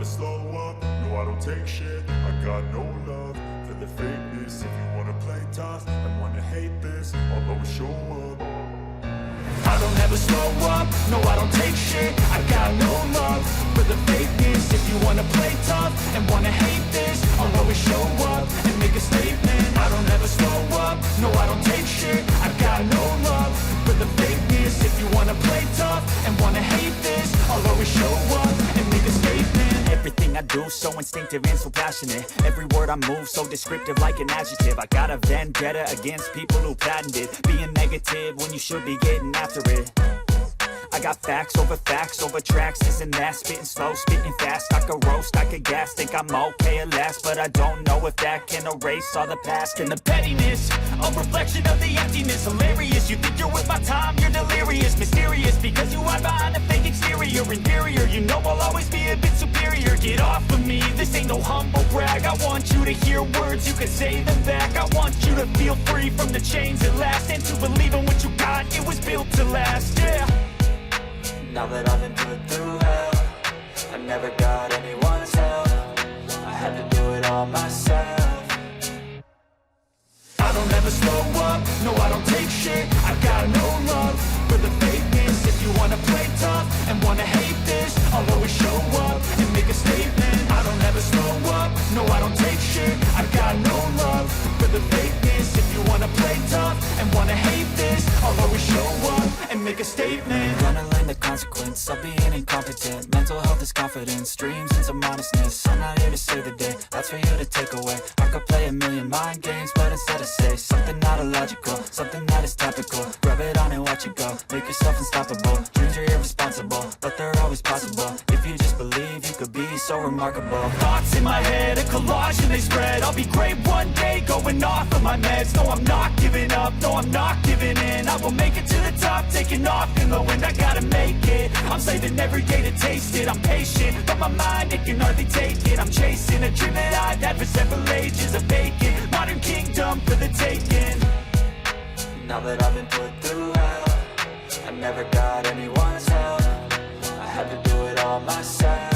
never slow up, no I don't take shit. I got no love for the fakeness. If you wanna play tough and wanna hate this, I'll always show up. I don't ever slow up, no I don't take shit. I got no love for the fakeness. If you wanna play tough and wanna hate this, I'll always show up and make a statement. I don't ever slow up, no I don't take shit. I got no love for the fakeness. If you wanna play tough and wanna hate this, I'll always show up and make a statement. Everything I do so instinctive and so passionate. Every word I move so descriptive like an adjective. I got a vendetta against people who patented being negative when you should be getting after it. I got facts over tracks, this and that. Spitting slow, spitting fast. I could roast, I could gas. Think I'm okay at last, but I don't know if that can erase all the past. And the pettiness, a reflection of the emptiness. Hilarious, you think you're with my time, you're delirious. Mysterious, because you hide behind a fake exterior. Inferior, you know I'll always be a bit superior. Get off of me, this ain't no humble brag. I want you to hear words, you can say them back. I want you to feel free from the chains that last, and to believe in what you got, it was built to last, yeah. Now that I've been put through hell, I never got anyone's help. I had to do it all myself. I don't ever slow up, no I don't take shit. I got no love for the fakeness. If you wanna play tough and wanna hate this, I'll always show up and make a statement. I don't ever slow up, no I don't take shit. I got no love for the fakeness. If you wanna play tough and wanna hate this, I'll always show up and make a statement. Gonna learn the consequence of being incompetent. Mental health is confidence, dreams and some honestness. I'm not here to save the day, that's for you to take away. I could play a million mind games, but instead I say something not illogical, something that is topical. Rub it on and watch it go, make yourself unstoppable. Dreams are irresponsible, but they're always possible. If you just believe, you could be so remarkable. Thoughts in my head, a collage and they spread. I'll be great one day, going off of my meds. No, I'm not giving up, no, I'm not giving in. I will make it to the top, taking off in the wind. I gotta make it, I'm saving every day to taste it. I'm patient, but my mind, it can hardly take it. I'm chasing a dream that I've had for several ages. A vacant, modern kingdom for the taking. Now that I've been put through hell, I never got anyone's help. I had to do it all myself.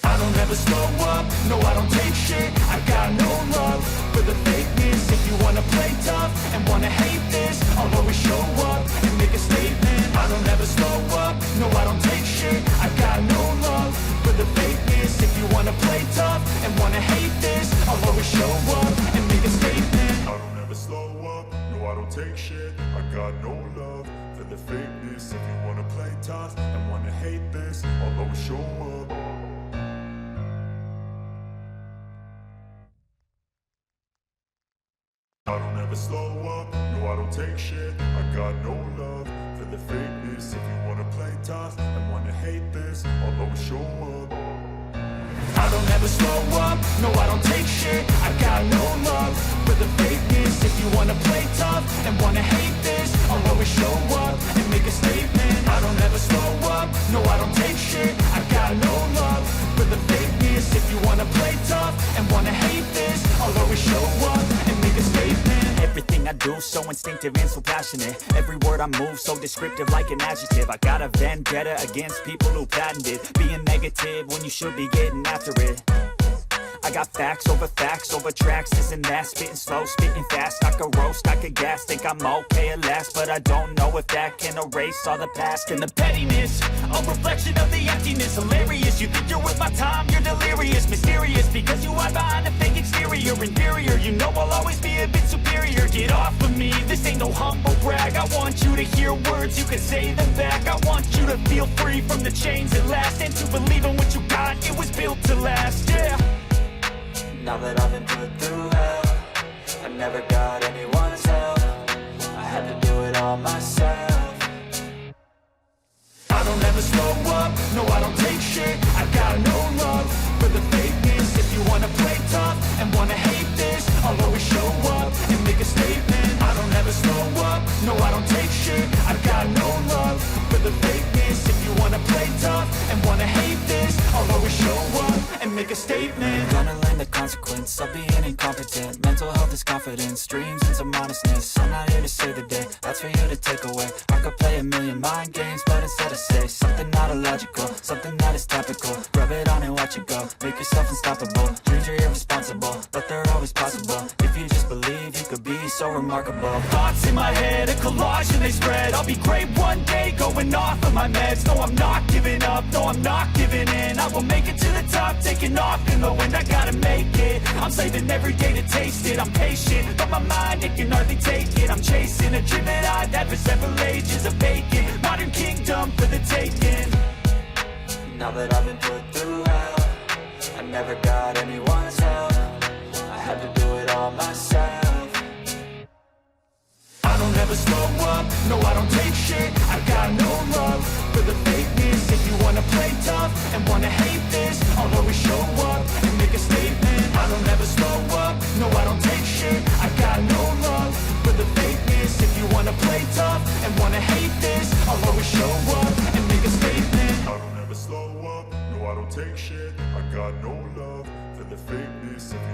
I don't ever slow up, no I don't take shit. I got no love for the fakeness. If you wanna play tough and wanna hate this, I'll always show up and make a statement. I don't ever slow up, no I don't take shit. I got no love for the fakeness. If you wanna play tough and wanna hate this, I'll always show up and make a statement. I don't ever slow up, no I don't take shit. I got no love for the fakeness. If you wanna play tough and wanna hate this, I'll always show up. I don't ever slow up, no I don't take shit. I got no love for the fakeness. If you wanna play tough and wanna hate this, I'll always show up. I don't ever slow up, no I don't take shit. I got no love for the fakeness. If you wanna play tough and wanna hate this, I'll always show up and make a statement. I don't ever slow up, no I don't take shit. I got no love for the fakeness. If you wanna play tough and wanna hate this, I'll always show up and make a statement. Everything I do so instinctive and so passionate. Every word I move so descriptive like an adjective. I got a vendetta against people who patented being negative when you should be getting after it. I got facts over tracks, this and that. Spitting slow, spitting fast. I could roast, I could gas. Think I'm okay at last, but I don't know if that can erase all the past. And the pettiness, a reflection of the emptiness. Hilarious, you think you're with my time, you're delirious. Mysterious, because you hide behind a fake exterior. Inferior, you know I'll always be a bit superior. Get off of me, this ain't no humble brag. I want you to hear words, you can say them back. I want you to feel free from the chains that last, and to believe in what you got, it was built to last, yeah. Now that I've been put through hell, I never got anyone's help. I had to do it all myself. I don't ever slow up, no I don't take shit. I got no love for the fakeness. If you wanna play tough and wanna hate this, I'll always show up and make a statement. I don't ever slow up, no I don't take shit. I got no love for the fakeness. If you wanna play tough and wanna hate this, I'll always show up and and make a statement. Gonna learn the consequence of being incompetent. Mental health is confidence, dreams into modestness. I'm not here to save the day, that's for you to take away. I could play a million mind games, but instead I say something not illogical, something that is topical. Rub it on and watch it go, make yourself unstoppable. Dreams are irresponsible, but they're always possible. If you just believe, you could be so remarkable. Thoughts in my head, a collage and they spread. I'll be great one day, going off of my meds. No, I'm not giving up, no, I'm not giving in. I will make it to the top, taking off in the wind. I gotta make it, I'm saving every day to taste it. I'm patient, but my mind, it can hardly take it. I'm chasing a dream that I've had for several ages. A vacant, modern kingdom for the taking. Now that I've been put through hell, I never got anyone's help. I had to do it all myself. I don't ever slow up, no I don't take shit. I got no love for the fakeness. If you wanna play tough and wanna hate this, I'll always show up and make a statement. I don't ever slow up, no I don't take shit. I got no love for the fakeness. If you wanna play tough and wanna hate this, I'll always show up and make a statement. I don't ever slow up, no I don't take shit. I got no love for the fakeness.